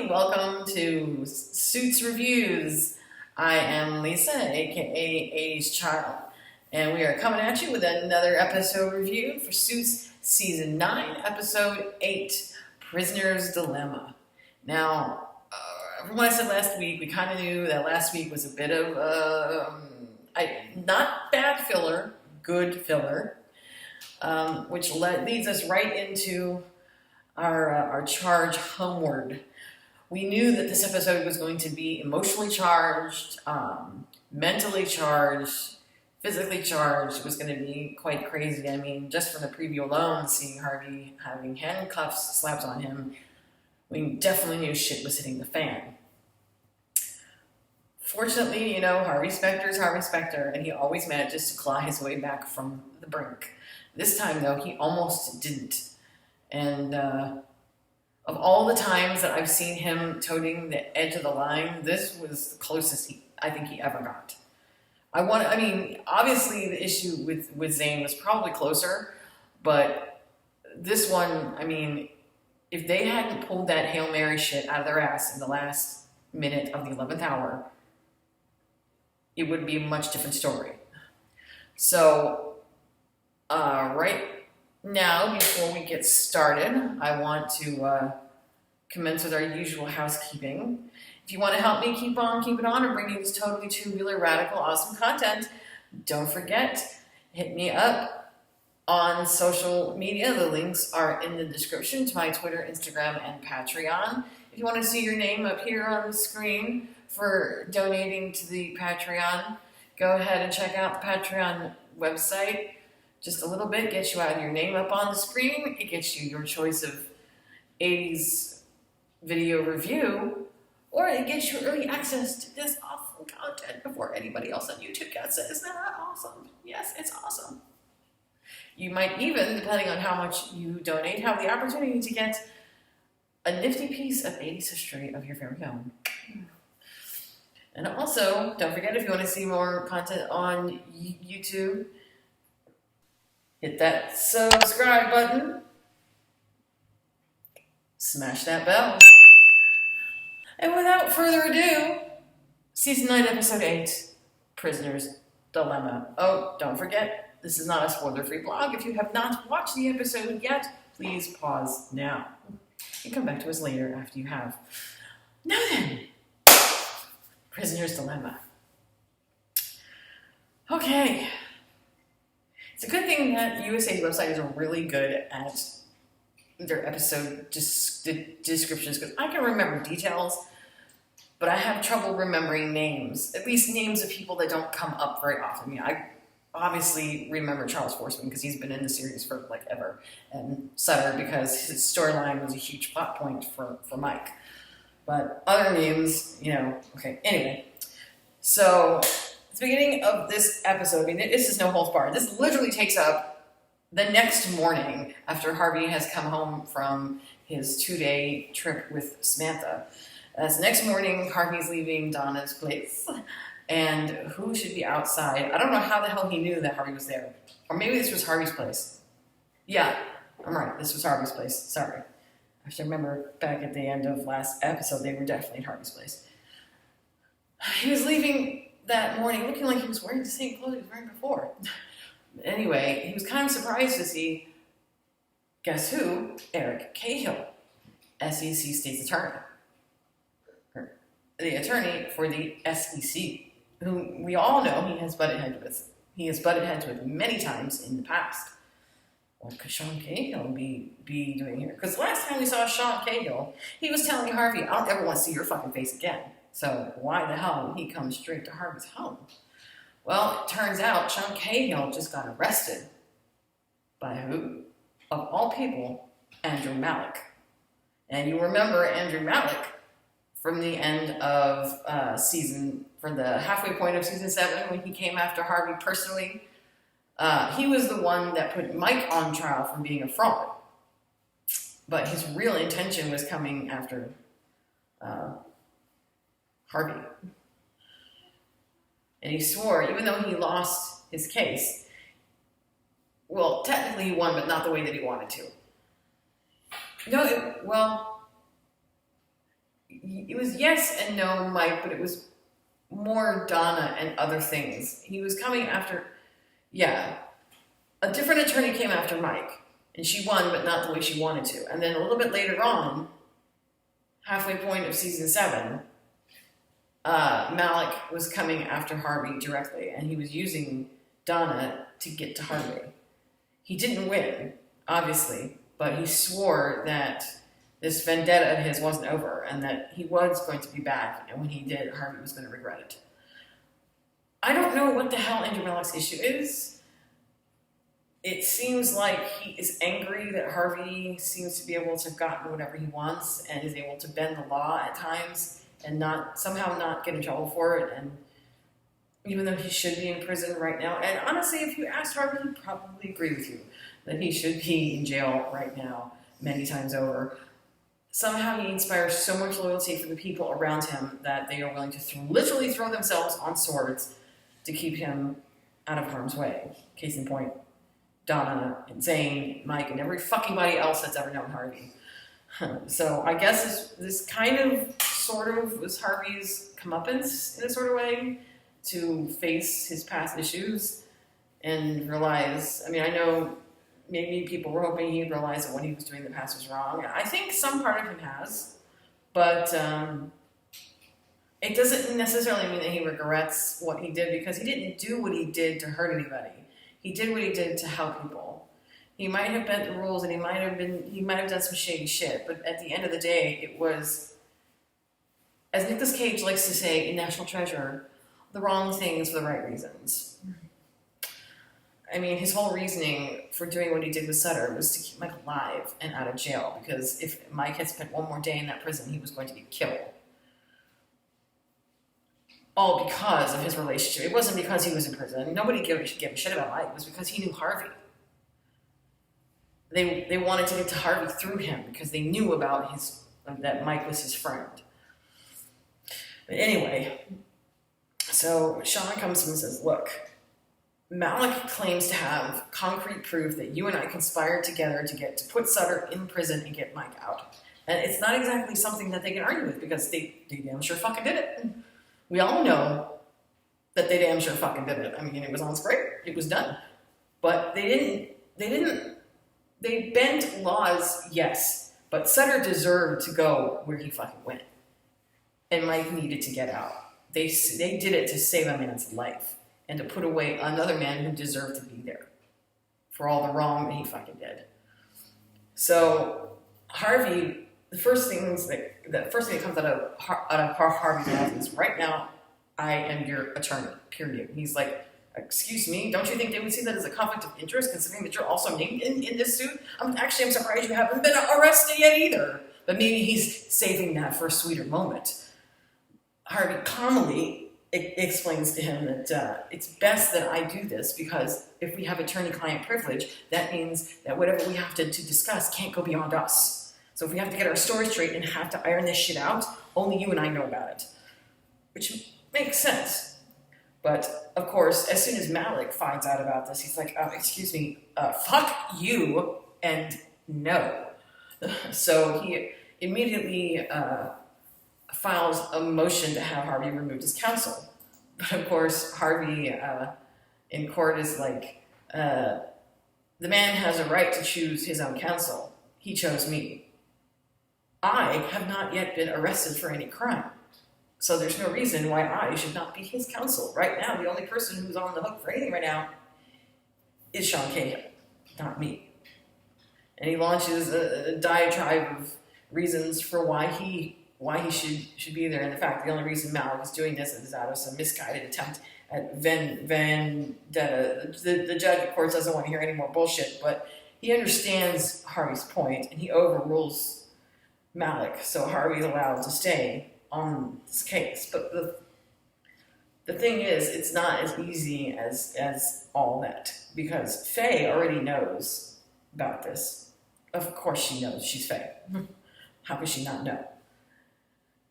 everybody. Welcome to Suits Reviews. I am Lisa, aka 80s Child, and we are coming at you with another episode review for Suits Season 9, Episode 8, Prisoner's Dilemma. Now, from what I said last week, we kind of knew that last week was a bit of, not bad filler, good filler, which leads us right into our charge homeward. We knew that this episode was going to be emotionally charged, mentally charged, physically charged. It was going to be quite crazy. I mean, just from the preview alone, seeing Harvey having handcuffs slapped on him, we definitely knew shit was hitting the fan. Fortunately, Harvey Specter is Harvey Specter, and he always manages to claw his way back from the brink. This time, though, he almost didn't. And of all the times that I've seen him toting the edge of the line, this was the closest I think he ever got. Obviously the issue with Zane was probably closer, but this one, if they hadn't pulled that Hail Mary shit out of their ass in the last minute of the 11th hour, it would be a much different story. So, right now, before we get started, I want to commence with our usual housekeeping. If you want to help me keep it on, and bring you this totally two-wheeler, radical, awesome content, don't forget, hit me up on social media. The links are in the description to my Twitter, Instagram, and Patreon. If you want to see your name up here on the screen for donating to the Patreon, go ahead and check out the Patreon website. Just a little bit gets you out your name up on the screen. It gets you your choice of 80s video review, or it gets you early access to this awesome content before anybody else on YouTube gets it. Isn't that awesome? Yes, it's awesome. You might even, depending on how much you donate, have the opportunity to get a nifty piece of 80s history of your very own. And also, don't forget, if you want to see more content on YouTube, hit that subscribe button, smash that bell. And without further ado, Season 9, Episode 8, Prisoner's Dilemma. Oh, don't forget, this is not a spoiler-free blog. If you have not watched the episode yet, please pause now and come back to us later after you have. Now then, Prisoner's Dilemma. Okay. It's a good thing that USA's website is really good at their episode descriptions, because I can remember details, but I have trouble remembering names, at least names of people that don't come up very often. I obviously remember Charles Forsman because he's been in the series for ever, and Sutter because his storyline was a huge plot point for Mike. But other names, okay. Anyway, so at the beginning of this episode, this is no holds barred. This literally takes up the next morning after Harvey has come home from his 2-day trip with Samantha. As next morning, Harvey's leaving Donna's place, and who should be outside? I don't know how the hell he knew that Harvey was there. Or maybe this was Harvey's place. Yeah, I'm right. This was Harvey's place. Sorry. I have to remember back at the end of last episode, they were definitely at Harvey's place. He was leaving that morning looking like he was wearing the same clothes he was wearing before. Anyway, he was kind of surprised to see, guess who? Eric Cahill, SEC State's Attorney. The attorney for the SEC, who we all know he has butted heads with. He has butted heads with many times in the past. What could Sean Cahill be doing here? Because last time we saw Sean Cahill, he was telling Harvey, I don't ever want to see your fucking face again. So why the hell would he come straight to Harvey's home? Well, it turns out Sean Cahill just got arrested. By who? Of all people, Andrew Malick. And you remember Andrew Malick from the end of from the halfway point of season 7, when he came after Harvey personally. He was the one that put Mike on trial for being a fraud. But his real intention was coming after Harvey. And he swore, even though he lost his case, well, technically he won, but not the way that he wanted to. No, it was yes and no, Mike, but it was more Donna and other things. He was coming after, yeah, a different attorney came after Mike, and she won, but not the way she wanted to. And then a little bit later on, halfway point of season 7, Malik was coming after Harvey directly, and he was using Donna to get to Harvey. He didn't win, obviously, but he swore that this vendetta of his wasn't over and that he was going to be back, and when he did, Harvey was going to regret it. I don't know what the hell Andrew Malik's issue is. It seems like he is angry that Harvey seems to be able to have gotten whatever he wants and is able to bend the law at times and somehow not get in trouble for it, and even though he should be in prison right now. And honestly, if you asked Harvey, he'd probably agree with you that he should be in jail right now many times over. Somehow he inspires so much loyalty for the people around him that they are willing to literally throw themselves on swords to keep him out of harm's way. Case in point, Donna and Zane, Mike, and every fucking body else that's ever known Harvey. So I guess this kind of, sort of, was Harvey's comeuppance in a sort of way to face his past issues and realize, I mean, I know maybe people were hoping he'd realize that what he was doing in the past was wrong. I think some part of him has, but it doesn't necessarily mean that he regrets what he did, because he didn't do what he did to hurt anybody. He did what he did to help people. He might have bent the rules and he might have done some shady shit, but at the end of the day, it was, as Nicolas Cage likes to say in National Treasure, the wrong things for the right reasons. I mean, his whole reasoning for doing what he did with Sutter was to keep Mike alive and out of jail, because if Mike had spent one more day in that prison, he was going to get killed. All because of his relationship. It wasn't because he was in prison. Nobody gave a shit about Mike. It was because he knew Harvey. They wanted to get to Harvey through him because they knew about that Mike was his friend. But anyway, so Sean comes to him and says, look, Malik claims to have concrete proof that you and I conspired together to put Sutter in prison and get Mike out. And it's not exactly something that they can argue with, because they damn sure fucking did it. We all know that they damn sure fucking did it. I mean, it was on screen. It was done. But they bent laws, yes, but Sutter deserved to go where he fucking went. And Mike needed to get out. They did it to save a man's life and to put away another man who deserved to be there for all the wrong that he fucking did. So Harvey, the first thing that comes out of Harvey's mouth is, right now, I am your attorney, period. He's like, excuse me, don't you think they would see that as a conflict of interest, considering that you're also named in this suit? I'm surprised you haven't been arrested yet either. But maybe he's saving that for a sweeter moment. Harvey calmly explains to him that it's best that I do this, because if we have attorney-client privilege, that means that whatever we have to discuss can't go beyond us. So if we have to get our story straight and have to iron this shit out, only you and I know about it. Which makes sense. But, of course, as soon as Malik finds out about this, he's like, excuse me, fuck you, and no. So he immediately files a motion to have Harvey removed as counsel. But, of course, Harvey in court is like, the man has a right to choose his own counsel. He chose me. I have not yet been arrested for any crime. So there's no reason why I should not be his counsel. Right now, the only person who's on the hook for anything right now is Sean Cahill, not me. And he launches a diatribe of reasons for why he should be there. And in fact, the only reason Malik is doing this is out of some misguided attempt at vendetta. The judge, of course, doesn't want to hear any more bullshit, but he understands Harvey's point, and he overrules Malik, so Harvey's allowed to stay on this case. But the thing is, it's not as easy as all that, because Faye already knows about this. Of course she knows. She's Faye. How could she not know?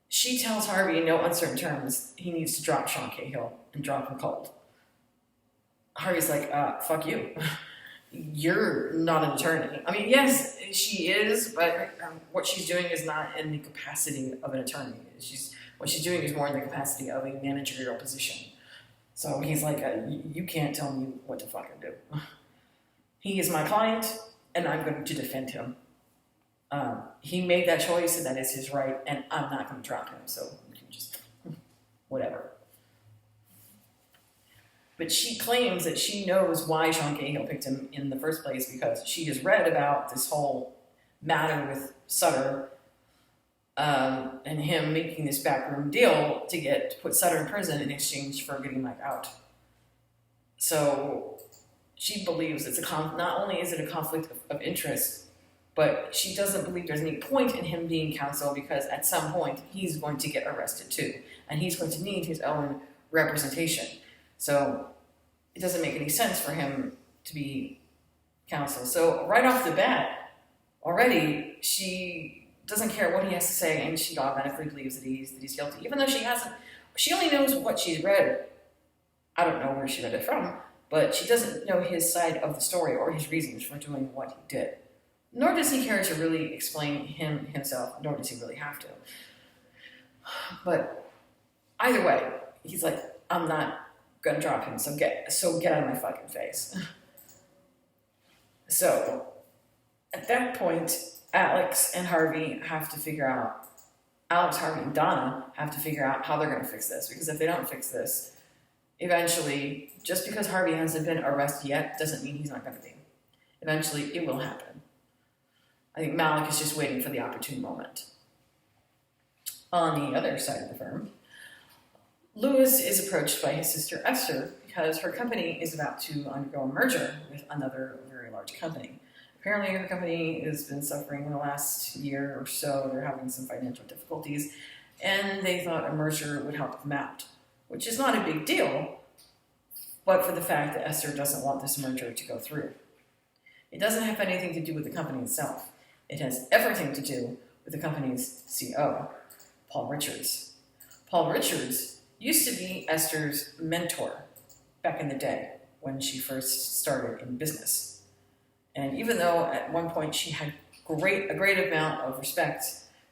She tells Harvey in no uncertain terms he needs to drop Sean Cahill and drop him cold. Harvey's like, fuck you. you're not an attorney. I mean, yes, she is, but what she's doing is not in the capacity of an attorney. What she's doing is more in the capacity of a managerial position. So he's like, you can't tell me what to fucking do. He is my client, and I'm going to defend him. He made that choice, and that is his right, and I'm not going to drop him, so you can just, whatever. But she claims that she knows why Sean Cahill picked him in the first place because she has read about this whole matter with Sutter and him making this backroom deal to put Sutter in prison in exchange for getting Mike out. So she believes not only is it a conflict of interest, but she doesn't believe there's any point in him being counsel because at some point he's going to get arrested too, and he's going to need his own representation. So it doesn't make any sense for him to be counsel. So right off the bat, already she doesn't care what he has to say, and she automatically believes that he's guilty, even though she only knows what she's read. I don't know where she read it from, but she doesn't know his side of the story or his reasons for doing what he did. Nor does he care to really explain himself, nor does he really have to. But either way, he's like, I'm not gonna drop him, so get out of my fucking face. So at that point, Alex, Harvey, and Donna have to figure out how they're gonna fix this, because if they don't fix this, eventually, just because Harvey hasn't been arrested yet doesn't mean he's not gonna be. Eventually, it will happen. I think Malik is just waiting for the opportune moment. On the other side of the firm, Lewis is approached by his sister Esther because her company is about to undergo a merger with another very large company. Apparently her company has been suffering in the last year or so. They're having some financial difficulties, and they thought a merger would help them out, which is not a big deal, but for the fact that Esther doesn't want this merger to go through. It doesn't have anything to do with the company itself. It has everything to do with the company's CEO, Paul Richards. Paul Richards used to be Esther's mentor back in the day when she first started in business. And even though at one point she had a great amount of respect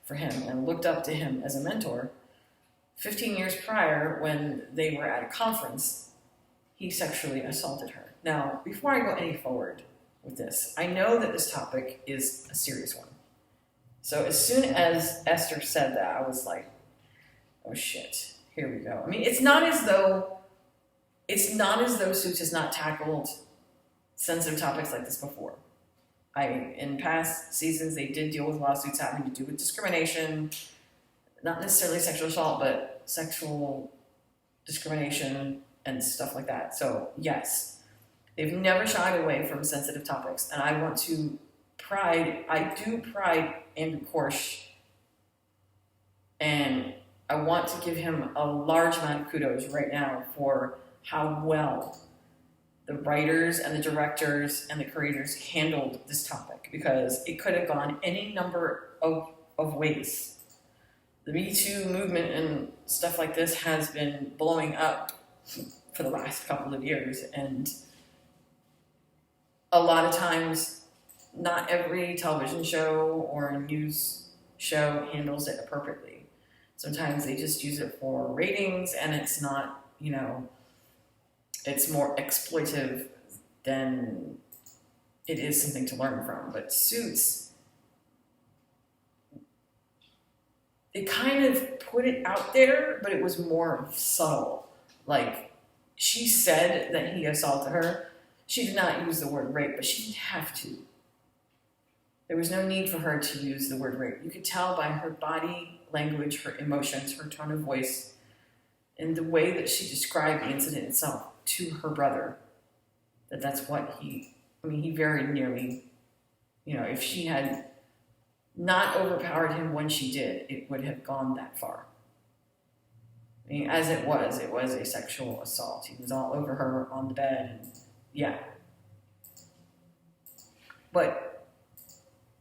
for him and looked up to him as a mentor, 15 years prior when they were at a conference, he sexually assaulted her. Now, before I go any forward with this, I know that this topic is a serious one. So as soon as Esther said that, I was like, oh shit, here we go. I mean, it's not as though Suits has not tackled sensitive topics like this before. In past seasons, they did deal with lawsuits having to do with discrimination, not necessarily sexual assault, but sexual discrimination and stuff like that. So yes, they've never shied away from sensitive topics, and I do pride Andrew Korsh, and I want to give him a large amount of kudos right now for how well the writers and the directors and the creators handled this topic, because it could have gone any number of ways. The Me Too movement and stuff like this has been blowing up for the last couple of years, and a lot of times not every television show or news show handles it appropriately. Sometimes they just use it for ratings, and it's not, it's more exploitive than it is something to learn from. But Suits, it kind of put it out there, but it was more subtle. Like, she said that he assaulted her. She did not use the word rape, but she didn't have to. There was no need for her to use the word rape. You could tell by her body language, her emotions, her tone of voice, and the way that she described the incident itself to her brother, that's what he very nearly, if she had not overpowered him when she did, it would have gone that far. I mean, as it was a sexual assault. He was all over her on the bed, and yeah. But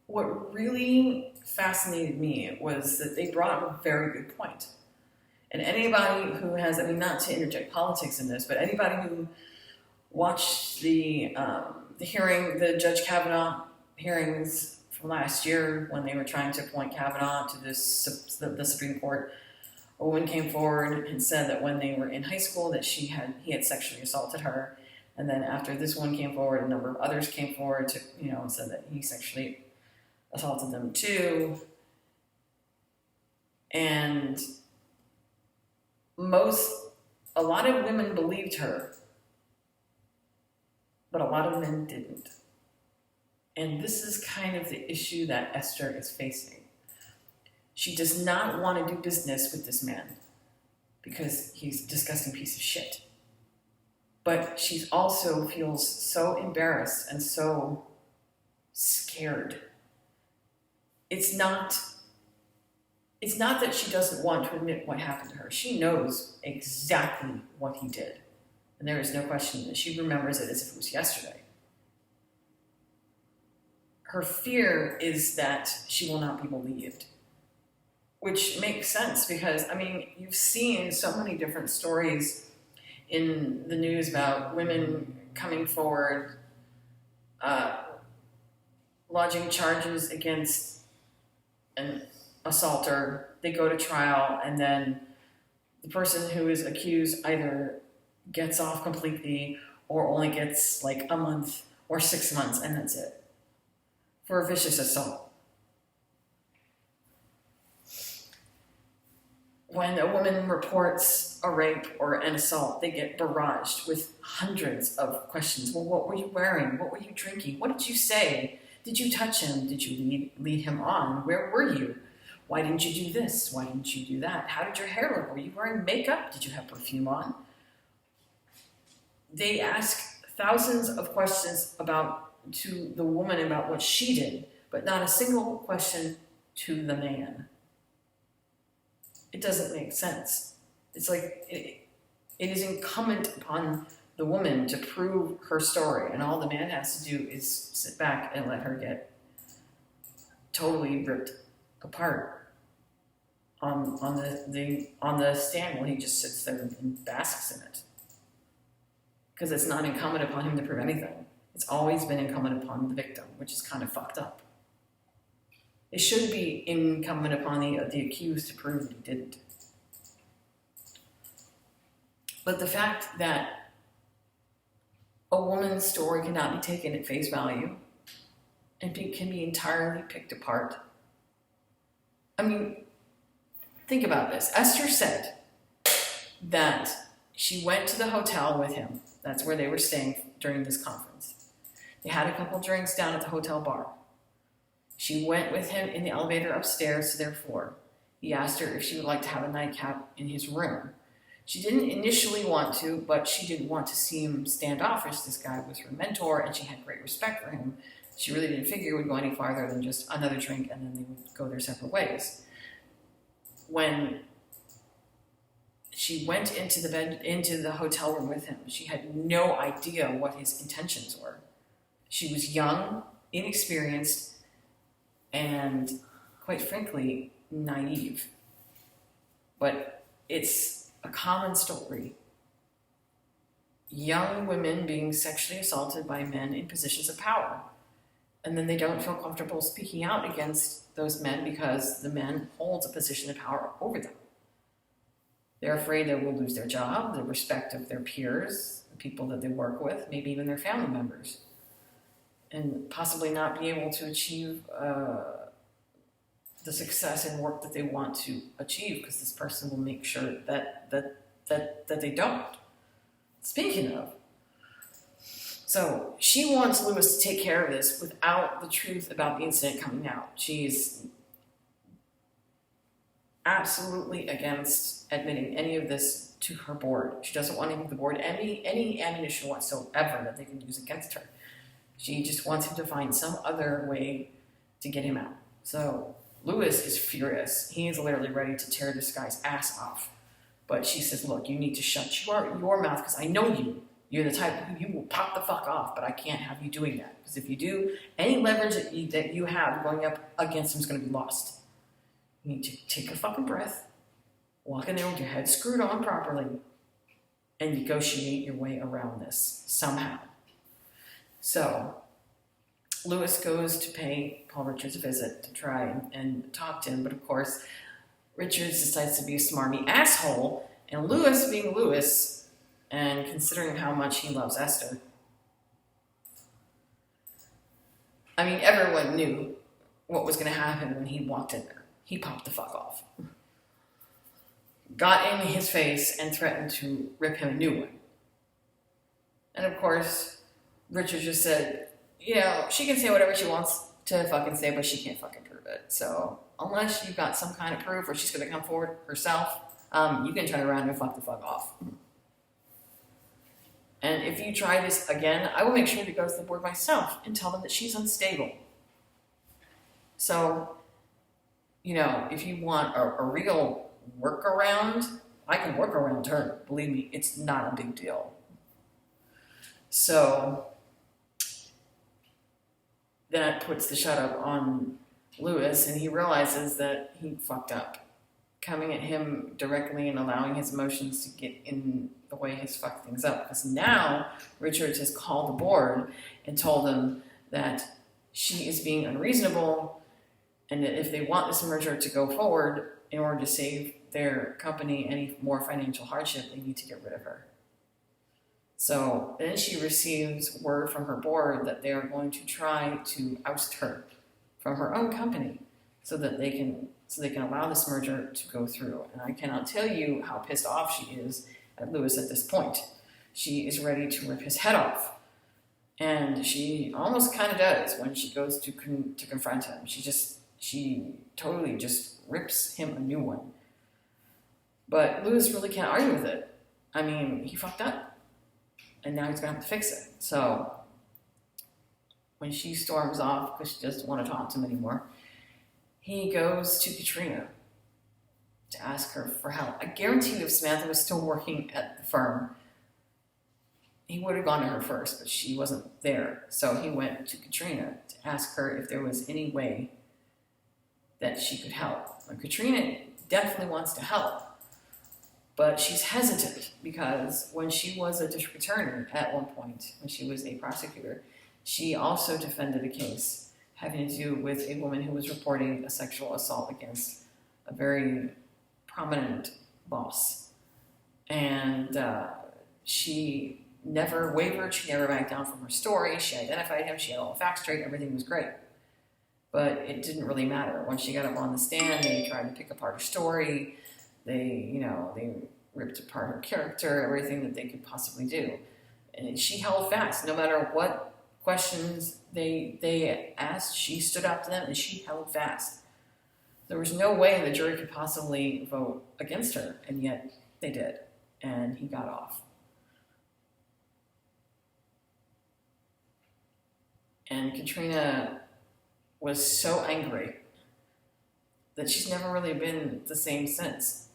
what really fascinated me was that they brought up a very good point. And anybody who not to interject politics in this, but anybody who watched the the Judge Kavanaugh hearings from last year when they were trying to appoint Kavanaugh to the Supreme Court, a woman came forward and said that when they were in high school that he had sexually assaulted her. And then after this one came forward, a number of others came forward to, and said that he sexually assaulted them too. And a lot of women believed her, but a lot of men didn't. And this is kind of the issue that Esther is facing. She does not want to do business with this man because he's a disgusting piece of shit. But she also feels so embarrassed and so scared. It's not that she doesn't want to admit what happened to her. She knows exactly what he did. And there is no question that she remembers it as if it was yesterday. Her fear is that she will not be believed. Which makes sense because, you've seen so many different stories in the news about women coming forward, lodging charges against an assaulter. They go to trial, and then the person who is accused either gets off completely or only gets like a month or 6 months, and that's it, for a vicious assault. When a woman reports a rape or an assault, they get barraged with hundreds of questions. Well, what were you wearing? What were you drinking? What did you say? Did you touch him? Did you lead him on? Where were you? Why didn't you do this? Why didn't you do that? How did your hair look? Were you wearing makeup? Did you have perfume on? They ask thousands of questions to the woman about what she did, but not a single question to the man. It doesn't make sense. It's like it is incumbent upon the woman to prove her story, and all the man has to do is sit back and let her get totally ripped apart on the stand while he just sits there and basks in it. Because it's not incumbent upon him to prove anything. It's always been incumbent upon the victim, which is kind of fucked up. It should be incumbent upon the accused to prove that he didn't. But the fact that a woman's story cannot be taken at face value and can be entirely picked apart. Think about this. Esther said that she went to the hotel with him. That's where they were staying during this conference. They had a couple drinks down at the hotel bar. She went with him in the elevator upstairs to their floor. He asked her if she would like to have a nightcap in his room. She didn't initially want to, but she didn't want to seem standoffish. This guy was her mentor, and she had great respect for him. She really didn't figure it would go any farther than just another drink, and then they would go their separate ways. When she went into the hotel room with him, she had no idea what his intentions were. She was young, inexperienced, and quite frankly, naive. But it's a common story. Young women being sexually assaulted by men in positions of power. And then they don't feel comfortable speaking out against those men because the man holds a position of power over them. They're afraid they will lose their job, the respect of their peers, the people that they work with, maybe even their family members, and possibly not be able to achieve the success and work that they want to achieve because this person will make sure that they don't. Speaking of, so she wants Lewis to take care of this without the truth about the incident coming out. She's absolutely against admitting any of this to her board. She doesn't want to give the board any ammunition whatsoever that they can use against her. She just wants him to find some other way to get him out. So Lewis is furious. He is literally ready to tear this guy's ass off. But she says, look, you need to shut your mouth because I know you. You're the type who you will pop the fuck off, but I can't have you doing that. Because if you do, any leverage that you have going up against him is going to be lost. You need to take a fucking breath, walk in there with your head screwed on properly, and negotiate your way around this somehow. So Lewis goes to pay Paul Richards a visit to try and talk to him, but of course Richards decides to be a smarmy asshole, and Lewis being Lewis, and considering how much he loves Esther, I mean, everyone knew what was going to happen when he walked in there. He popped the fuck off. Got in his face and threatened to rip him a new one. And of course, Richard just said, she can say whatever she wants to fucking say, but she can't fucking prove it. So unless you've got some kind of proof or she's going to come forward herself, you can turn around and fuck the fuck off. And if you try this again, I will make sure to go to the board myself and tell them that she's unstable. So, if you want a real workaround, I can work around her. Believe me, it's not a big deal. So that puts the shut up on Lewis, and he realizes that he fucked up. Coming at him directly and allowing his emotions to get in the way he's fucked things up. Because now Richards has called the board and told them that she is being unreasonable, and that if they want this merger to go forward, in order to save their company any more financial hardship, they need to get rid of her. So then she receives word from her board that they are going to try to oust her from her own company so they can allow this merger to go through. And I cannot tell you how pissed off she is at Lewis at this point. She is ready to rip his head off. And she almost kind of does when she goes to confront him. She totally just rips him a new one. But Lewis really can't argue with it. I mean, he fucked up. And now he's going to have to fix it. So when she storms off because she doesn't want to talk to him anymore, he goes to Katrina to ask her for help. I guarantee you if Samantha was still working at the firm, he would have gone to her first, but she wasn't there. So he went to Katrina to ask her if there was any way that she could help. And Katrina definitely wants to help, but she's hesitant because when she was a district attorney at one point, when she was a prosecutor, she also defended a case having to do with a woman who was reporting a sexual assault against a very prominent boss. And she never wavered, she never backed down from her story, she identified him, she had all the facts straight, everything was great. But it didn't really matter. When she got up on the stand, they tried to pick apart her story, they ripped apart her character, everything that they could possibly do. And she held fast, no matter what questions they asked, she stood up to them and she held fast. There was no way the jury could possibly vote against her, and yet they did, and he got off. And Katrina was so angry that she's never really been the same since.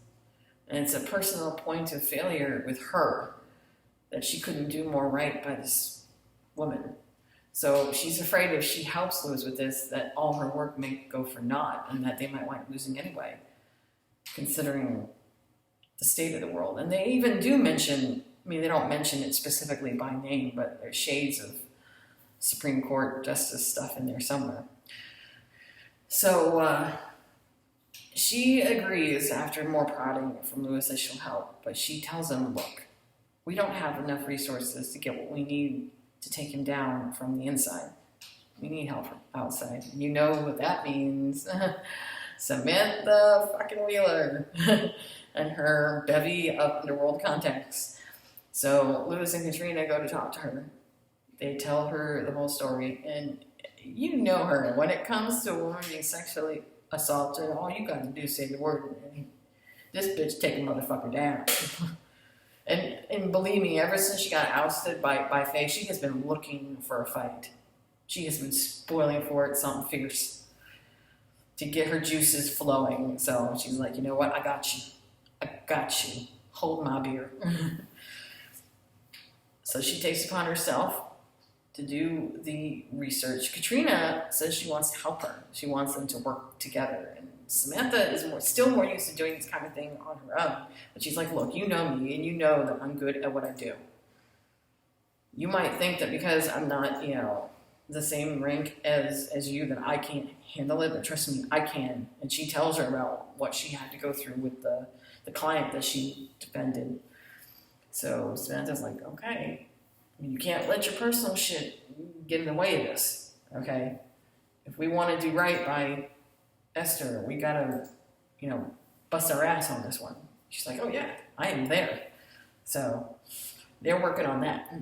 And it's a personal point of failure with her that she couldn't do more right by this woman. So she's afraid if she helps Lewis with this, that all her work may go for naught and that they might wind up losing anyway, considering the state of the world. And they even do mention, they don't mention it specifically by name, but there's shades of Supreme Court justice stuff in there somewhere. So she agrees after more prodding from Lewis that she'll help, but she tells him, look, we don't have enough resources to get what we need to take him down from the inside. We need help from outside. You know what that means. Samantha fucking Wheeler and her bevy of underworld contacts. So Lewis and Katrina go to talk to her. They tell her the whole story, and you know her. When it comes to a woman being sexually assaulted, all you gotta do is say the word, and this bitch take a motherfucker down. And believe me, ever since she got ousted by Faye, she has been looking for a fight. She has been spoiling for it, something fierce, to get her juices flowing. So she's like, you know what, I got you. Hold my beer. So she takes upon herself to do the research. Katrina says she wants to help her. She wants them to work together. And Samantha is still more used to doing this kind of thing on her own. But she's like, look, you know me, and you know that I'm good at what I do. You might think that because I'm not, the same rank as you, that I can't handle it, but trust me, I can. And she tells her about what she had to go through with the client that she defended. So Samantha's like, okay, you can't let your personal shit get in the way of this, okay? If we want to do right by Esther, we gotta, bust our ass on this one. She's like, oh yeah, I am there. So they're working on that.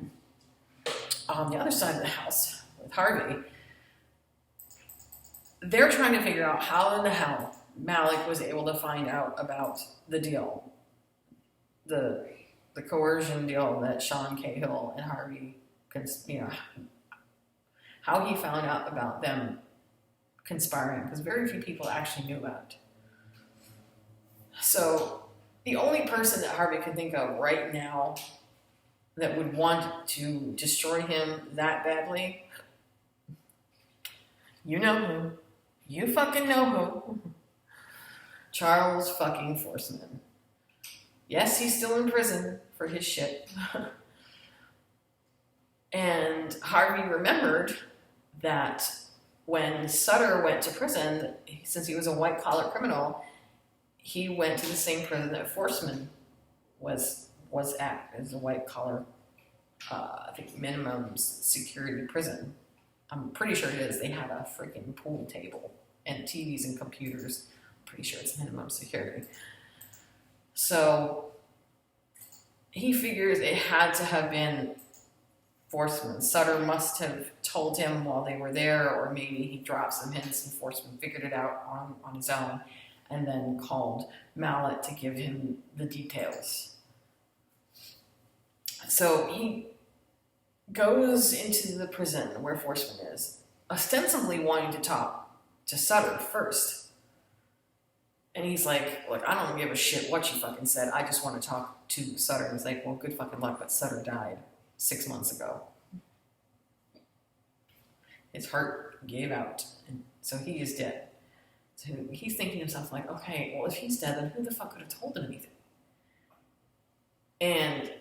On the other side of the house, with Harvey, they're trying to figure out how in the hell Malik was able to find out about the deal, the coercion deal that Sean Cahill and Harvey, how he found out about them conspiring, because very few people actually knew about it. So the only person that Harvey could think of right now that would want to destroy him that badly, you know who. You fucking know who. Charles fucking Forsman. Yes, he's still in prison for his shit. And Harvey remembered that when Sutter went to prison, since he was a white-collar criminal, he went to the same prison that Forsman was at, as a white-collar, I think, minimum security prison. I'm pretty sure it is. They had a freaking pool table and TVs and computers. I'm pretty sure it's minimum security. So he figures it had to have been Forsman. Sutter must have told him while they were there, or maybe he dropped some hints and Forsman figured it out on his own and then called Mallet to give him the details. So he goes into the prison where Forsman is, ostensibly wanting to talk to Sutter first. And he's like, look, I don't give a shit what you fucking said. I just want to talk to Sutter. And he's like, well, good fucking luck, but Sutter died 6 months ago. His heart gave out, and so he is dead. So he's thinking to himself, like, okay, well, if he's dead, then who the fuck could have told him anything? And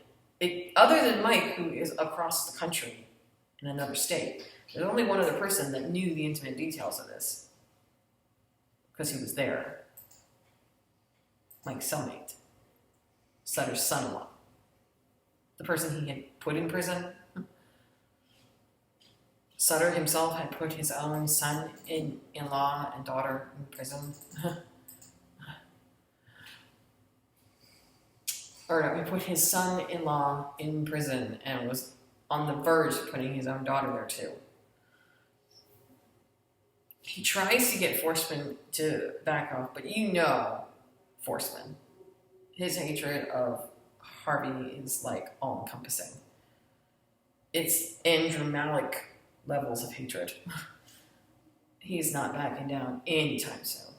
other than Mike, who is across the country in another state, there's only one other person that knew the intimate details of this, because he was there. Mike's cellmate, Sutter's son-in-law, the person he had put in prison. Sutter himself had put his own son-in-law and daughter in prison. Or no, he put his son-in-law in prison and was on the verge of putting his own daughter there too. He tries to get Forsman to back off, but Forsman. His hatred of Harvey is like all-encompassing. It's Andrew Malik levels of hatred. He's not backing down anytime soon.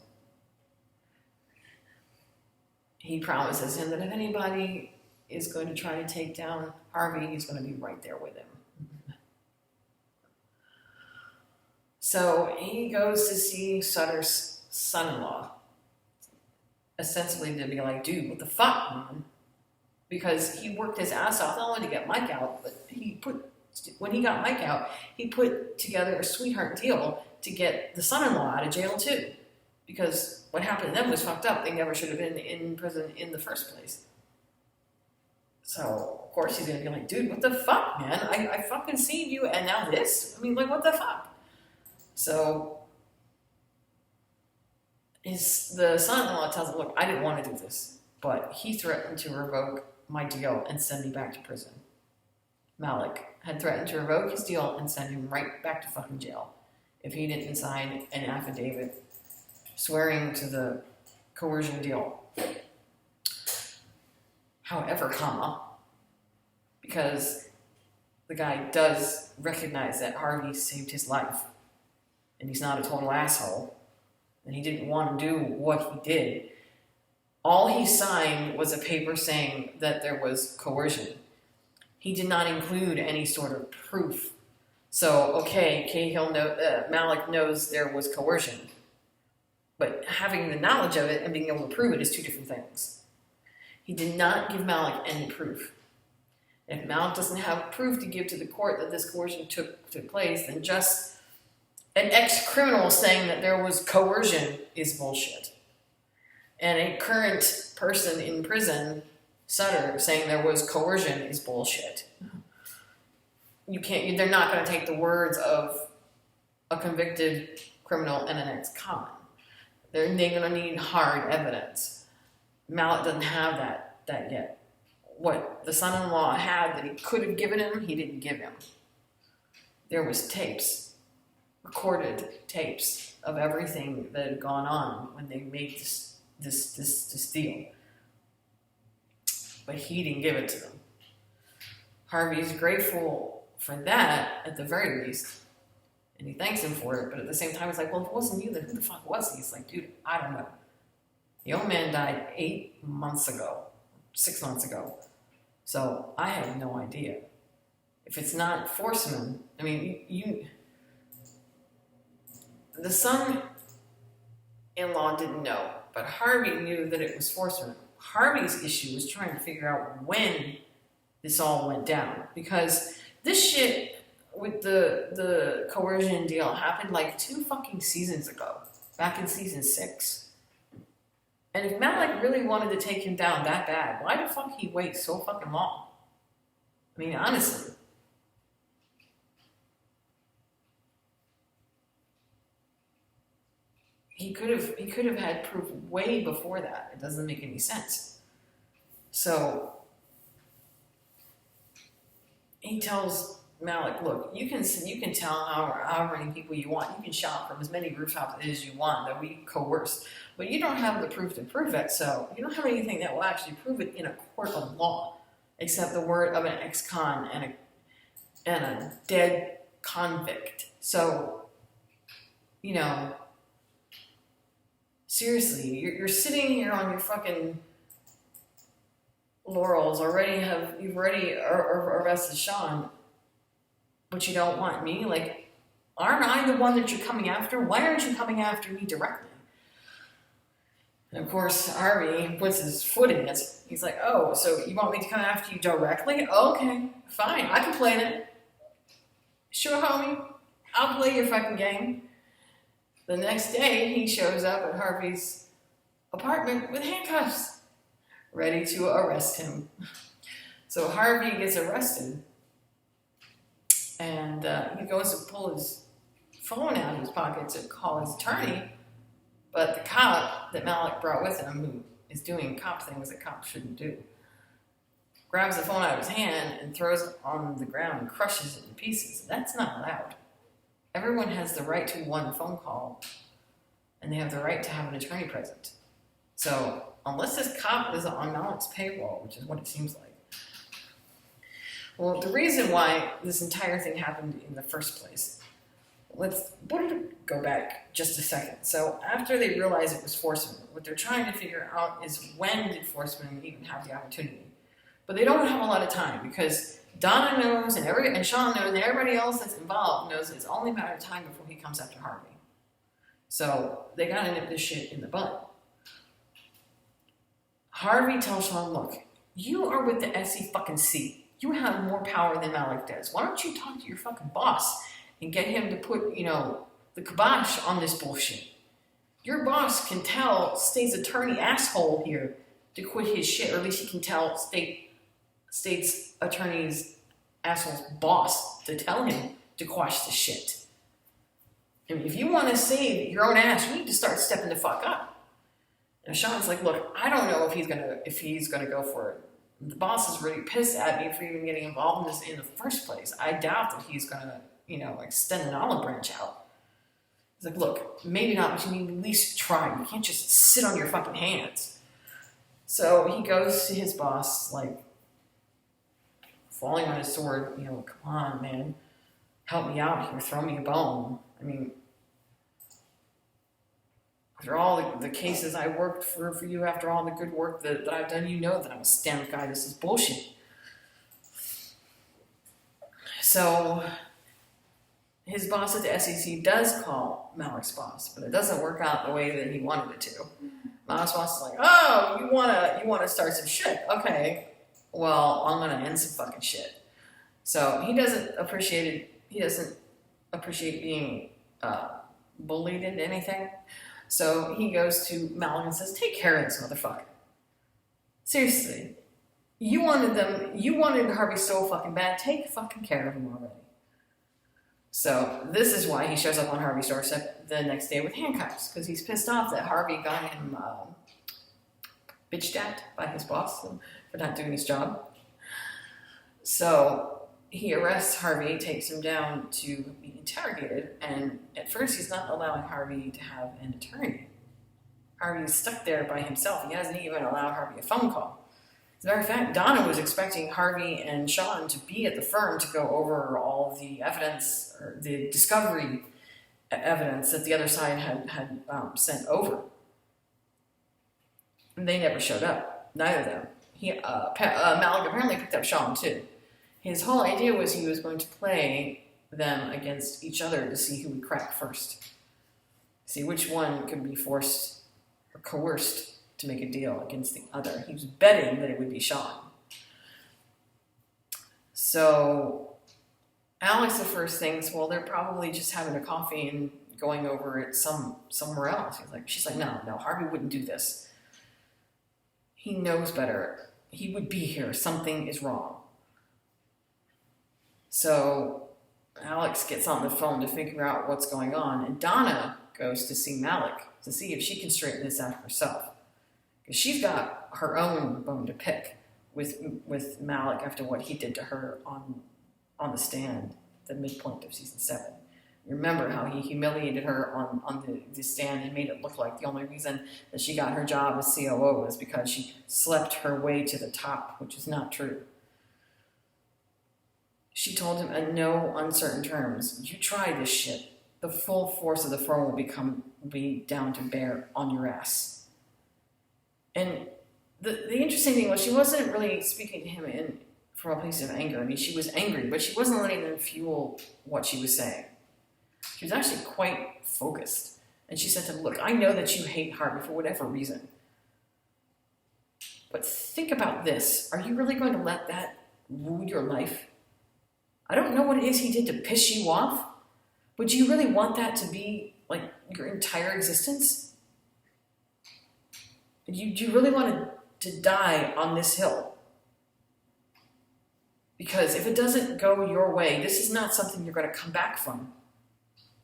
He promises him that if anybody is going to try to take down Harvey, he's going to be right there with him. So he goes to see Sutter's son-in-law, ostensibly to be like, dude, what the fuck, man? Because he worked his ass off, not only to get Mike out, but when he got Mike out, he put together a sweetheart deal to get the son-in-law out of jail too. Because what happened to them was fucked up. They never should have been in prison in the first place. So, of course, he's going to be like, dude, what the fuck, man? I fucking seen you, and now this? I mean, like, what the fuck? So, the son-in-law tells him, look, I didn't want to do this, but he threatened to revoke my deal and send me back to prison. Malik had threatened to revoke his deal and send him right back to fucking jail if he didn't sign an affidavit swearing to the coercion deal. However, because the guy does recognize that Harvey saved his life, and he's not a total asshole, and he didn't want to do what he did, all he signed was a paper saying that there was coercion. He did not include any sort of proof. So, okay, Malik knows there was coercion, but having the knowledge of it and being able to prove it is two different things. He did not give Malik any proof. If Malik doesn't have proof to give to the court that this coercion took place, then just an ex-criminal saying that there was coercion is bullshit. And a current person in prison, Sutter, saying there was coercion is bullshit. They're not going to take the words of a convicted criminal and an ex-con. They're going to need hard evidence. Malik doesn't have that yet. What the son-in-law had that he could have given him, he didn't give him. There was tapes, recorded tapes of everything that had gone on when they made this deal. But he didn't give it to them. Harvey's grateful for that at the very least. And he thanks him for it, but at the same time, he's like, well, if it wasn't you, then who the fuck was he? He's like, dude, I don't know. The old man died 6 months ago. So I have no idea. If it's not Forsman, I mean, the son-in-law didn't know, but Harvey knew that it was Forsman. Harvey's issue was trying to figure out when this all went down, because this shit with the coercion deal happened like 2 fucking seasons ago, back in season 6. And if Malik really wanted to take him down that bad, why the fuck he wait so fucking long? I mean, honestly. He could have had proof way before that. It doesn't make any sense. So he tells Malik, look, you can tell how many people you want. You can shout from as many rooftops as you want that we coerced. But you don't have the proof to prove it, so you don't have anything that will actually prove it in a court of law, except the word of an ex-con and a dead convict. So, seriously, you're sitting here on your fucking laurels. You've already arrested Sean, but you don't want me? Like, aren't I the one that you're coming after? Why aren't you coming after me directly? And of course, Harvey puts his foot in it. He's like, oh, so you want me to come after you directly? Okay, fine, I can play it. Sure, homie, I'll play your fucking game. The next day, he shows up at Harvey's apartment with handcuffs, ready to arrest him. So Harvey gets arrested, and he goes to pull his phone out of his pocket to call his attorney, but the cop that Malik brought with him, who is doing cop things that cops shouldn't do, grabs the phone out of his hand and throws it on the ground and crushes it in pieces. That's not allowed. Everyone has the right to one phone call, and they have the right to have an attorney present. So unless this cop is on Malik's payroll, which is what it seems like. Well, the reason why this entire thing happened in the first place, let's go back just a second. So after they realize it was Forsman, what they're trying to figure out is when did Forsman even have the opportunity. But they don't have a lot of time, because Donna knows, and Sean knows, and everybody else that's involved knows it's only a matter of time before he comes after Harvey. So they gotta nip this shit in the bud. Harvey tells Sean, look, you are with the SC. You have more power than Malik does. Why don't you talk to your fucking boss and get him to put, the kibosh on this bullshit? Your boss can tell state's attorney asshole here to quit his shit, or at least he can tell state's attorney's asshole's boss to tell him to quash the shit. I mean, if you want to save your own ass, you need to start stepping the fuck up. And Sean's like, look, I don't know if he's gonna go for it. The boss is really pissed at me for even getting involved in this in the first place. I doubt that he's gonna, extend an olive branch out. He's like, look, maybe not, but you need to at least try. You can't just sit on your fucking hands. So he goes to his boss, like, falling on his sword, come on, man, help me out here, throw me a bone. I mean, after all the cases I worked for you, after all the good work that I've done, you know that I'm a stand-up guy. This is bullshit. So his boss at the SEC does call Malik's boss, but it doesn't work out the way that he wanted it to. Malik's boss is like, oh, you wanna start some shit. Okay, well, I'm gonna end some fucking shit. So he doesn't appreciate it. He doesn't appreciate being bullied into anything. So he goes to Malik and says, take care of this motherfucker. Seriously. You wanted Harvey so fucking bad. Take fucking care of him already. So this is why he shows up on Harvey's doorstep the next day with handcuffs, because he's pissed off that Harvey got him bitched at by his boss for not doing his job. So he arrests Harvey, takes him down to be interrogated, and at first he's not allowing Harvey to have an attorney. Harvey's stuck there by himself. He hasn't even allowed Harvey a phone call. As a matter of fact, Donna was expecting Harvey and Sean to be at the firm to go over all of the evidence, or the discovery evidence that the other side had sent over. And they never showed up, neither of them. Malik apparently picked up Sean too. His whole idea was he was going to play them against each other to see who would crack first. See which one could be forced or coerced to make a deal against the other. He was betting that it would be Sean. So Alex at first thinks, well, they're probably just having a coffee and going over it somewhere else. She's like, no, Harvey wouldn't do this. He knows better. He would be here. Something is wrong. So Alex gets on the phone to figure out what's going on, and Donna goes to see Malik to see if she can straighten this out herself. Because she's got her own bone to pick with Malik after what he did to her on the stand, the midpoint of season 7. Remember how he humiliated her on the stand and made it look like the only reason that she got her job as COO was because she slept her way to the top, which is not true. She told him in no uncertain terms, you try this shit, the full force of the firm will be down to bear on your ass. And the interesting thing was she wasn't really speaking to him from a place of anger. I mean, she was angry, but she wasn't letting them fuel what she was saying. She was actually quite focused. And she said to him, look, I know that you hate Harvey for whatever reason. But think about this. Are you really going to let that rule your life? I don't know what it is he did to piss you off, but do you really want that to be like your entire existence? Do you really want to die on this hill? Because if it doesn't go your way, this is not something you're going to come back from.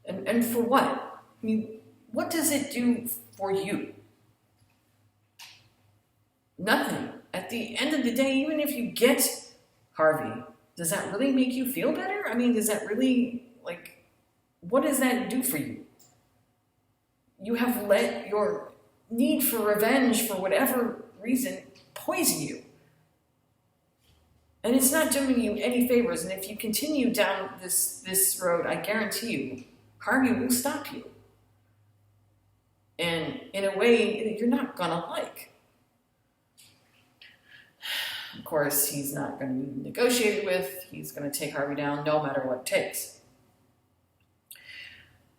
And for what? I mean, what does it do for you? Nothing. At the end of the day, even if you get Harvey, does that really make you feel better? I mean, does that really, what does that do for you? You have let your need for revenge, for whatever reason, poison you. And it's not doing you any favors. And if you continue down this road, I guarantee you, Harvey will stop you. And in a way that you're not going to like. Of course, he's not going to be negotiated with. He's going to take Harvey down no matter what it takes.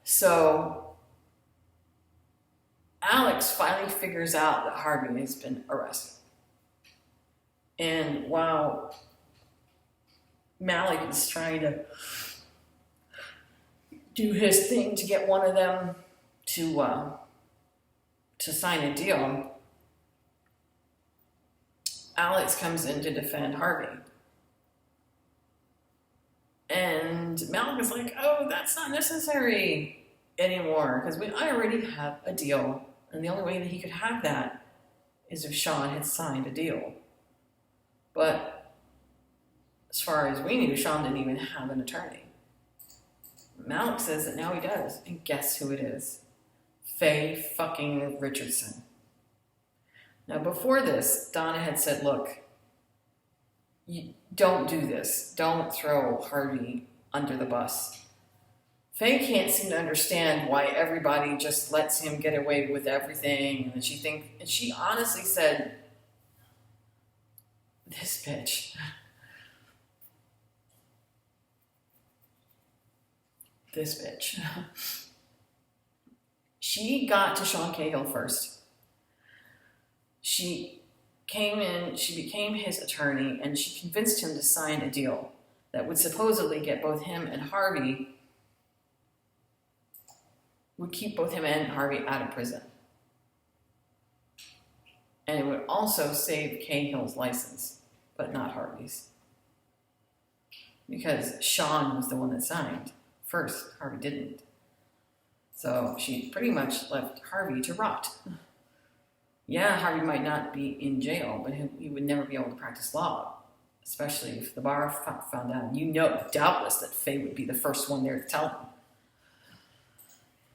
So Alex finally figures out that Harvey has been arrested. And while Malik is trying to do his thing to get one of them to sign a deal, Alex comes in to defend Harvey. And Malik is like, oh, that's not necessary anymore, because I already have a deal, and the only way that he could have that is if Sean had signed a deal. But as far as we knew, Sean didn't even have an attorney. Malik says that now he does, and guess who it is? Faye fucking Richardson. Now, before this, Donna had said, look, you don't do this. Don't throw Harvey under the bus. Faye can't seem to understand why everybody just lets him get away with everything. And she honestly said, this bitch. This bitch. She got to Sean Cahill first. She came in, she became his attorney, and she convinced him to sign a deal that would supposedly get both him and Harvey, would keep both him and Harvey out of prison. And it would also save Cahill's license, but not Harvey's. Because Sean was the one that signed. First, Harvey didn't. So she pretty much left Harvey to rot. Yeah, Harvey might not be in jail, but he would never be able to practice law, especially if the bar found out. You know, doubtless, that Faye would be the first one there to tell him.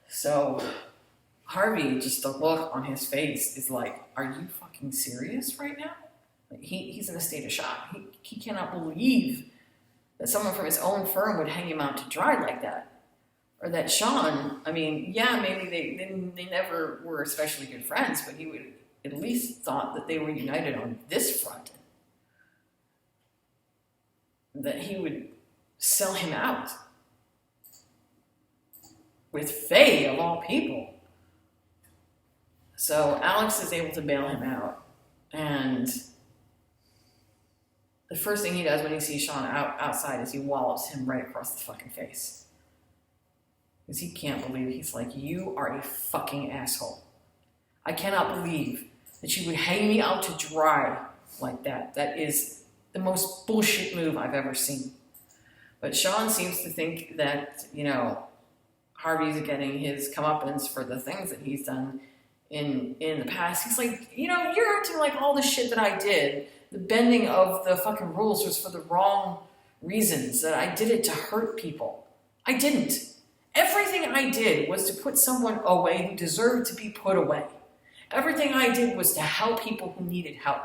So Harvey, just the look on his face is like, are you fucking serious right now? Like he's in a state of shock. He cannot believe that someone from his own firm would hang him out to dry like that. Or that Sean, I mean, yeah, maybe they never were especially good friends, but he would at least thought that they were united on this front. That he would sell him out. With Faye, of all people. So Alex is able to bail him out. And the first thing he does when he sees Sean outside is he wallops him right across the fucking face. Because he can't believe it. He's like, you are a fucking asshole. I cannot believe that you would hang me out to dry like that. That is the most bullshit move I've ever seen. But Sean seems to think that, you know, Harvey's getting his comeuppance for the things that he's done in the past. He's like, you know, you're acting like all the shit that I did, the bending of the fucking rules was for the wrong reasons, that I did it to hurt people. I didn't. Everything I did was to put someone away who deserved to be put away. Everything I did was to help people who needed help.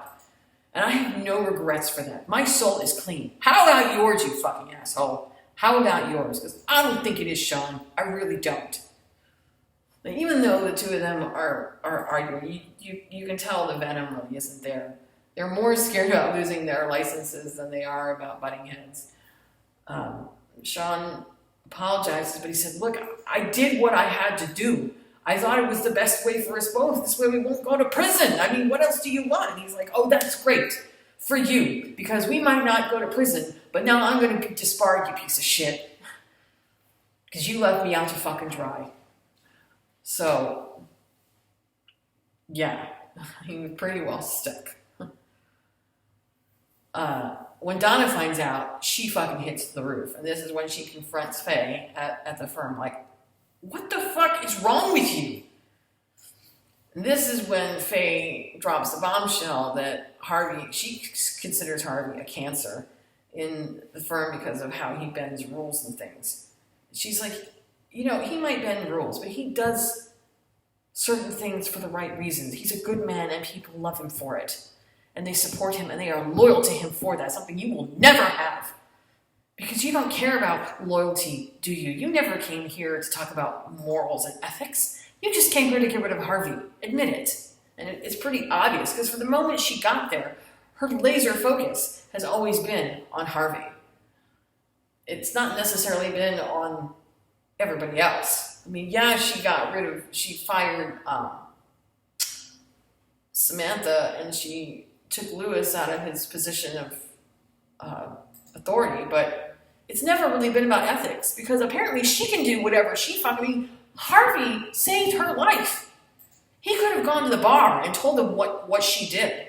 And I have no regrets for that. My soul is clean. How about yours, you fucking asshole? How about yours? Because I don't think it is, Sean. I really don't. But even though the two of them are arguing, you can tell the venom really isn't there. They're more scared about losing their licenses than they are about butting heads. Sean apologizes, but he said, look, I did what I had to do. I thought it was the best way for us both. This way we won't go to prison. I mean, what else do you want? And he's like, oh, that's great for you, because we might not go to prison, but now I'm going to be disbarred, you piece of shit, because you left me out to fucking dry. So, yeah, he was pretty well stuck. When Donna finds out, she fucking hits the roof. And this is when she confronts Faye at the firm, like, what the fuck is wrong with you? And this is when Faye drops the bombshell that Harvey, she considers Harvey a cancer in the firm because of how he bends rules and things. She's like, you know, he might bend rules, but he does certain things for the right reasons. He's a good man and people love him for it. And they support him and they are loyal to him for that, something you will never have. Because you don't care about loyalty, do you? You never came here to talk about morals and ethics. You just came here to get rid of Harvey. Admit it. And it's pretty obvious, because from the moment she got there, her laser focus has always been on Harvey. It's not necessarily been on everybody else. I mean, yeah, she fired Samantha, and she took Lewis out of his position of authority, but it's never really been about ethics, because apparently she can do whatever she fucking... I mean, Harvey saved her life. He could have gone to the bar and told them what she did.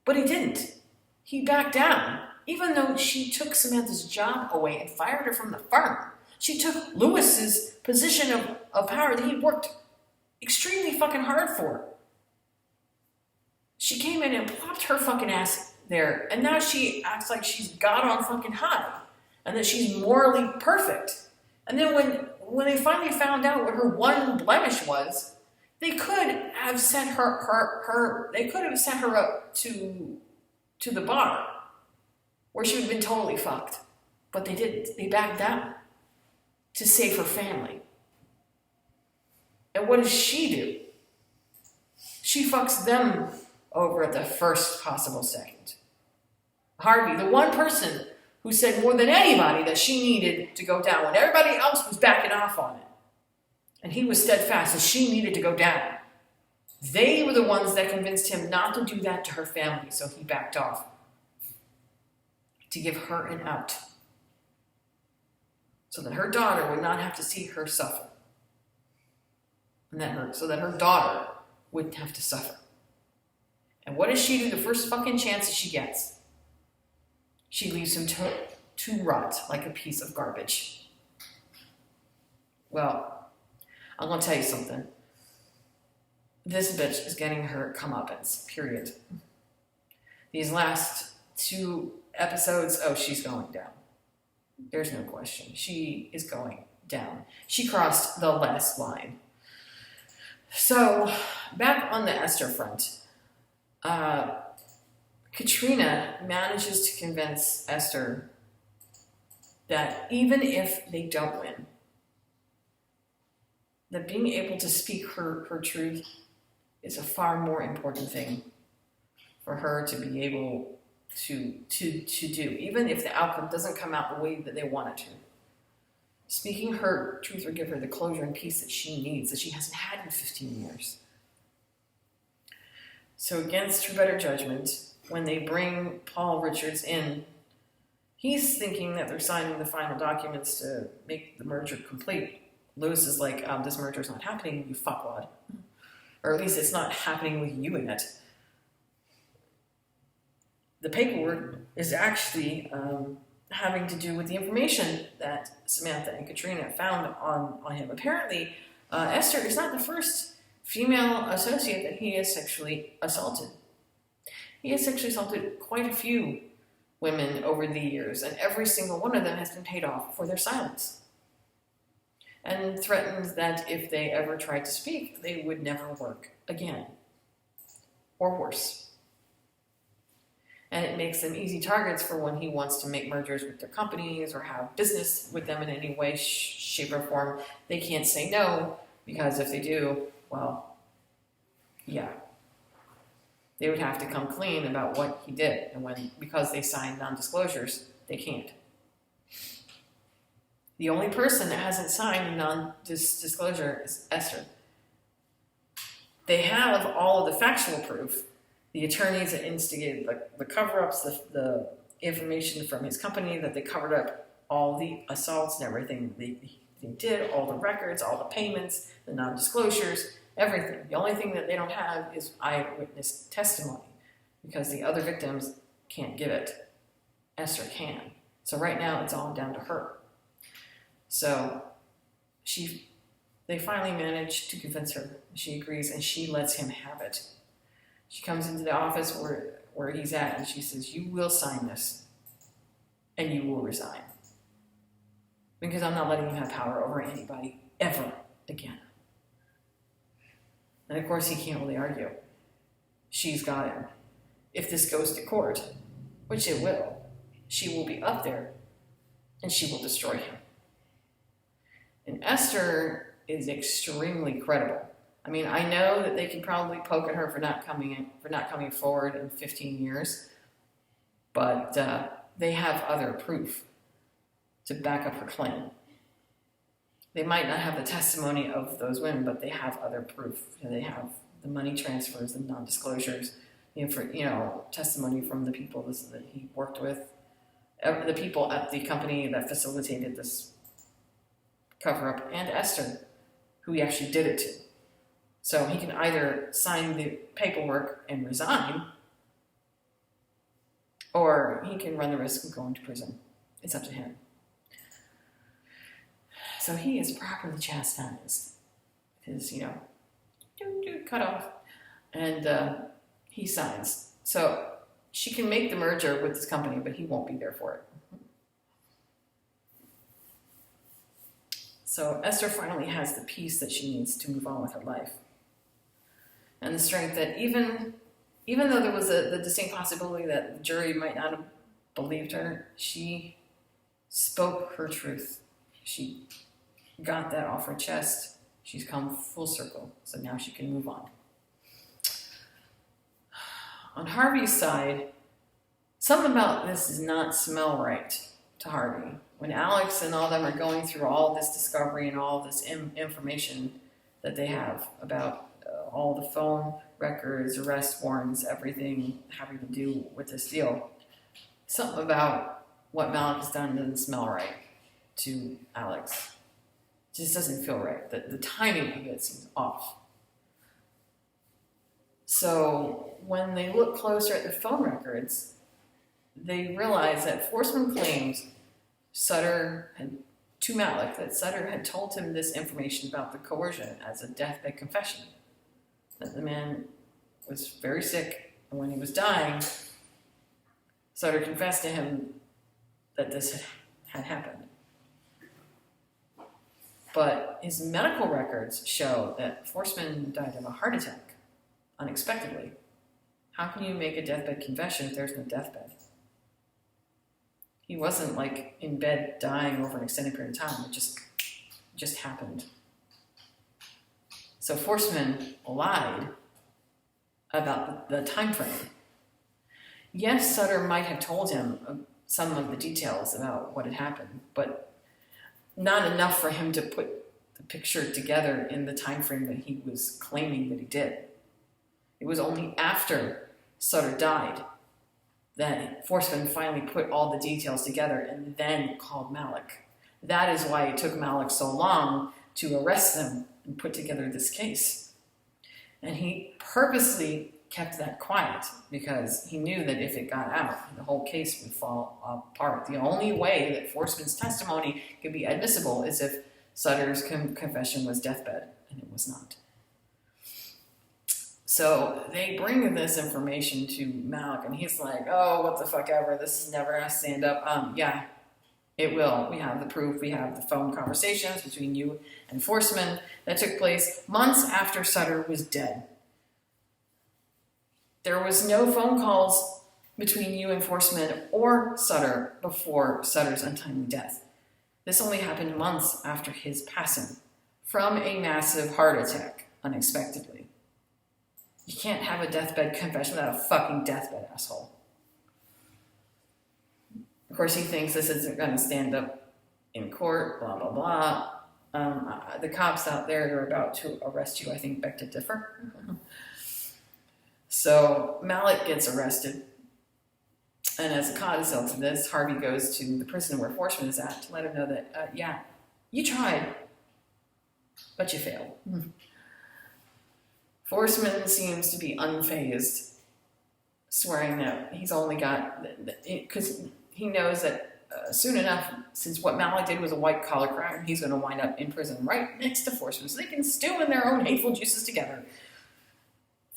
But he didn't. He backed down. Even though she took Samantha's job away and fired her from the firm, she took Lewis's position of power that he worked extremely fucking hard for. She came in and plopped her fucking ass there, and now she acts like she's God on fucking high, and that she's morally perfect. And then when they finally found out what her one blemish was, they could have sent her up to the bar, where she would have been totally fucked. But they didn't. They backed down to save her family. And what does she do? She fucks them over at the first possible second. Harvey, the one person who said more than anybody that she needed to go down when everybody else was backing off on it. And he was steadfast that she needed to go down. They were the ones that convinced him not to do that to her family, so he backed off to give her an out, so that her daughter would not have to see her suffer, and so that her daughter wouldn't have to suffer. And what does she do the first fucking chance she gets? She leaves him to rot like a piece of garbage. Well, I'm going to tell you something. This bitch is getting her comeuppance, period. These last 2 episodes, she's going down. There's no question. She is going down. She crossed the last line. So, back on the Esther front, Katrina manages to convince Esther that even if they don't win, that being able to speak her truth is a far more important thing for her to be able to do, even if the outcome doesn't come out the way that they want it to. Speaking her truth will give her the closure and peace that she needs, that she hasn't had in 15 years. So against her better judgment, when they bring Paul Richards in, he's thinking that they're signing the final documents to make the merger complete. Lewis is like, this merger's not happening, you fuckwad. Or at least it's not happening with you in it. The paperwork is actually having to do with the information that Samantha and Katrina found on him. Apparently, Esther is not the first female associate that he has sexually assaulted. He has sexually assaulted quite a few women over the years, and every single one of them has been paid off for their silence. And threatened that if they ever tried to speak, they would never work again. Or worse. And it makes them easy targets for when he wants to make mergers with their companies or have business with them in any way, shape, or form. They can't say no, because if they do, well, yeah. They would have to come clean about what he did. And because they signed non-disclosures, they can't. The only person that hasn't signed a non-disclosure is Esther. They have all of the factual proof. The attorneys that instigated the cover-ups, the information from his company, that they covered up all the assaults and everything they did, all the records, all the payments, the non-disclosures, everything. The only thing that they don't have is eyewitness testimony, because the other victims can't give it. Esther can. So right now it's all down to her. So they finally manage to convince her. She agrees, and she lets him have it. She comes into the office where he's at, and she says, "You will sign this, and you will resign. Because I'm not letting you have power over anybody ever again." And of course, he can't really argue. She's got him. If this goes to court, which it will, she will be up there, and she will destroy him. And Esther is extremely credible. I mean, I know that they can probably poke at her for not coming forward in 15 years, but they have other proof to back up her claim. They might not have the testimony of those women, but they have other proof. They have the money transfers, the non-disclosures, testimony from the people that he worked with, the people at the company that facilitated this cover-up, and Esther, who he actually did it to. So he can either sign the paperwork and resign, or he can run the risk of going to prison. It's up to him. So he is properly chastised. His, cut off. And he signs. So she can make the merger with this company, but he won't be there for it. So Esther finally has the peace that she needs to move on with her life. And the strength that even though there was the distinct possibility that the jury might not have believed her, she spoke her truth. She got that off her chest. She's come full circle, so now she can move on. On Harvey's side, something about this does not smell right to Harvey. When Alex and all them are going through all this discovery and all this information that they have about all the phone records, arrest warrants, everything having to do with this deal. Something about what Malik has done doesn't smell right to Alex. It just doesn't feel right. The timing of it seems off. So when they look closer at the phone records, they realize that Forsman claims to Malik that Sutter had told him this information about the coercion as a deathbed confession. That the man was very sick, and when he was dying, Sutter confessed to him that this had happened. But his medical records show that Forsman died of a heart attack, unexpectedly. How can you make a deathbed confession if there's no deathbed? He wasn't like in bed dying over an extended period of time. It just happened. So Forsman lied about the time frame. Yes, Sutter might have told him some of the details about what had happened, but not enough for him to put the picture together in the time frame that he was claiming that he did. It was only after Sutter died that Forsman finally put all the details together and then called Malik. That is why it took Malik so long to arrest them and put together this case. And he purposely kept that quiet because he knew that if it got out, the whole case would fall apart. The only way that Forsman's testimony could be admissible is if Sutter's confession was deathbed, and it was not. So they bring this information to Malik, and he's like, oh, what the fuck ever, this is never going to stand up. Yeah, it will. We have the proof. We have the phone conversations between you and Forsman that took place months after Sutter was dead. There was no phone calls between you and Forsman or Sutter before Sutter's untimely death. This only happened months after his passing from a massive heart attack, unexpectedly. You can't have a deathbed confession without a fucking deathbed, asshole. Of course, he thinks this isn't going to stand up in court, blah, blah, blah. The cops out there are about to arrest you, I think, beg to differ. So Malik gets arrested. And as a codicil to this, Harvey goes to the prison where Forsman is at to let him know that, yeah, you tried, but you failed. Forsman seems to be unfazed, swearing that he's only got, because he knows that soon enough, since what Malik did was a white-collar crime, he's going to wind up in prison right next to Forsman, so they can stew in their own hateful juices together.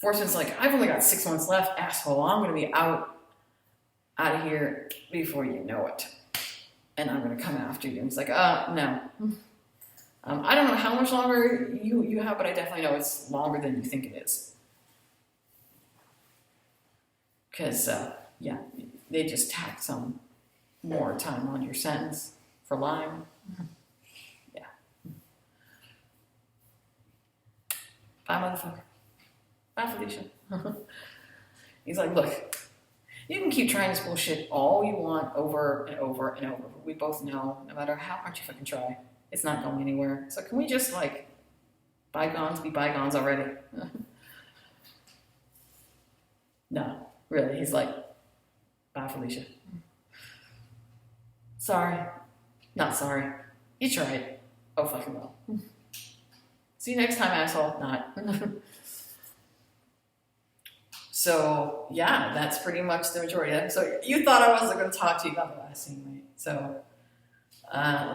Forsman's like, I've only got 6 months left, asshole. I'm going to be out of here before you know it. And I'm going to come after you. And he's like, no. I don't know how much longer you have, but I definitely know it's longer than you think it is. Because, yeah, they just tacked some more time on your sentence for lying. Yeah. Bye, motherfucker. Bye, Felicia. He's like, look, you can keep trying this bullshit all you want over and over and over, but we both know, no matter how hard you fucking try, it's not going anywhere. So can we just, like, bygones be bygones already? No, really. He's like, bye, Felicia. Sorry. Not sorry. You tried. Oh, fucking well. See you next time, asshole. Not. So, yeah, that's pretty much the majority of it. So you thought I wasn't going to talk to you about the last scene, right? So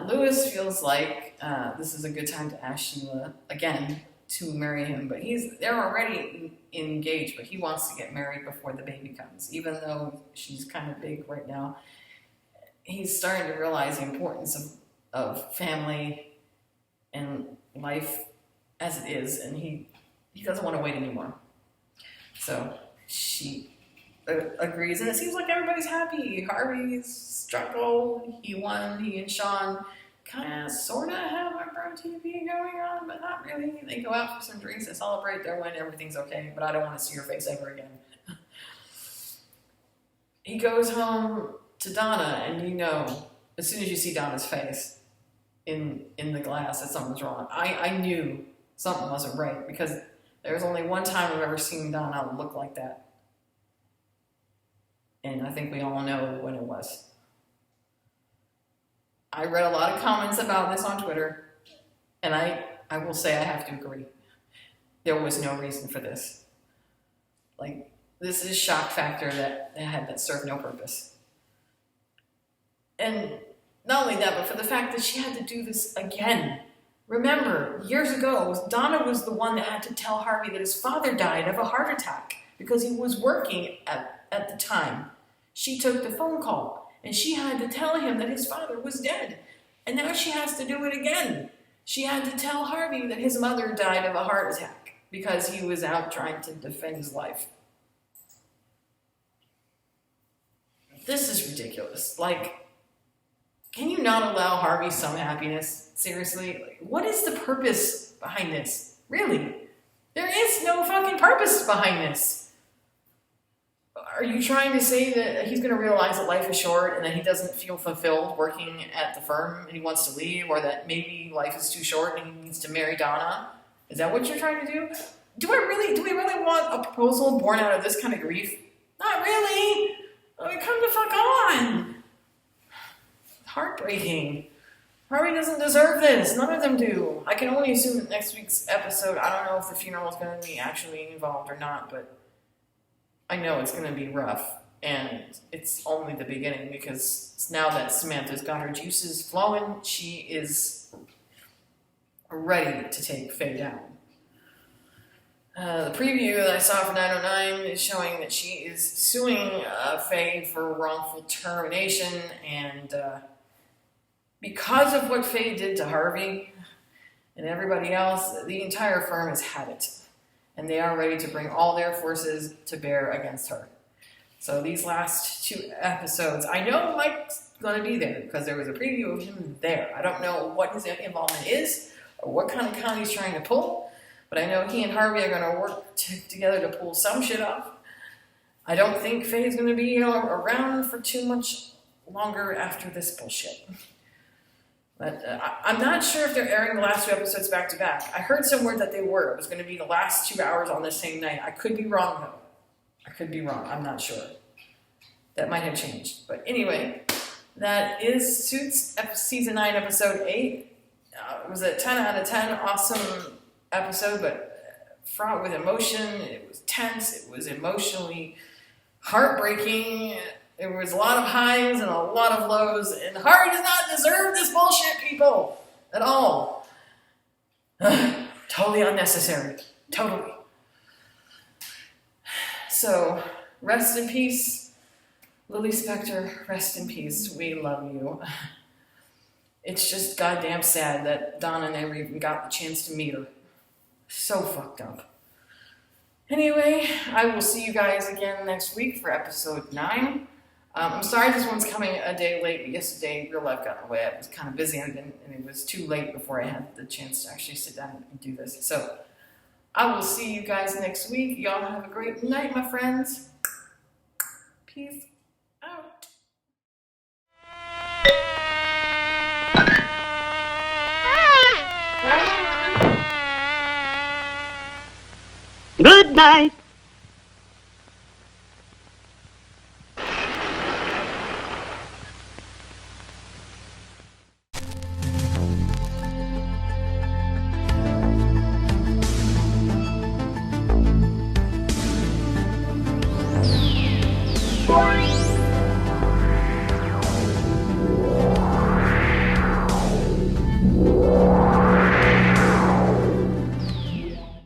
Lewis feels like this is a good time to ask Sheila again to marry him, but they're already engaged, but he wants to get married before the baby comes, even though she's kind of big right now. He's starting to realize the importance of family and life as it is, and he doesn't want to wait anymore. So she agrees, and it seems like everybody's happy. Harvey's struck gold. He won. He and Sean kind of, sort of have a pro TV going on, but not really. They go out for some drinks and celebrate their win. Everything's okay, but I don't want to see your face ever again. He goes home to Donna, and you know, as soon as you see Donna's face in the glass, that something's wrong. I knew something wasn't right, because There's only one time I've ever seen Donna look like that. And I think we all know when it was. I read a lot of comments about this on Twitter, and I will say I have to agree. There was no reason for this. Like, this is shock factor that served no purpose. And not only that, but for the fact that she had to do this again. Remember, years ago, Donna was the one that had to tell Harvey that his father died of a heart attack because he was working at the time. She took the phone call, and she had to tell him that his father was dead. And now she has to do it again. She had to tell Harvey that his mother died of a heart attack because he was out trying to defend his life. This is ridiculous. Like, can you not allow Harvey some happiness? Seriously? Like, what is the purpose behind this? Really? There is no fucking purpose behind this. Are you trying to say that he's going to realize that life is short and that he doesn't feel fulfilled working at the firm and he wants to leave, or that maybe life is too short and he needs to marry Donna? Is that what you're trying to do? Do we really want a proposal born out of this kind of grief? Not really. I mean, come the fuck on. Heartbreaking. Harvey doesn't deserve this. None of them do. I can only assume that next week's episode, I don't know if the funeral is going to be actually involved or not, but I know it's going to be rough. And it's only the beginning, because now that Samantha's got her juices flowing, she is ready to take Faye down. The preview that I saw for 909 is showing that she is suing Faye for wrongful termination, and because of what Faye did to Harvey and everybody else, the entire firm has had it, and they are ready to bring all their forces to bear against her. So these last 2 episodes, I know Mike's going to be there because there was a preview of him there. I don't know what his involvement is or what kind of con he's trying to pull, but I know he and Harvey are going to work together to pull some shit off. I don't think Faye's going to be around for too much longer after this bullshit. But I'm not sure if they're airing the last 2 episodes back to back. I heard somewhere that they were. It was going to be the last 2 hours on the same night. I could be wrong, though. I could be wrong. I'm not sure. That might have changed. But anyway, that is Suits Season 9, Episode 8. It was a 10 out of 10. Awesome episode, but fraught with emotion. It was tense. It was emotionally heartbreaking. There was a lot of highs and a lot of lows, and Harvey does not deserve this bullshit, people, at all. Totally unnecessary. Totally. So, rest in peace, Lily Spector. Rest in peace. We love you. It's just goddamn sad that Donna never even got the chance to meet her. So fucked up. Anyway, I will see you guys again next week for episode 9. I'm sorry this one's coming a day late, but yesterday real life got in the way. I was kind of busy and it was too late before I had the chance to actually sit down and do this. So I will see you guys next week. Y'all have a great night, my friends. Peace out. Good night.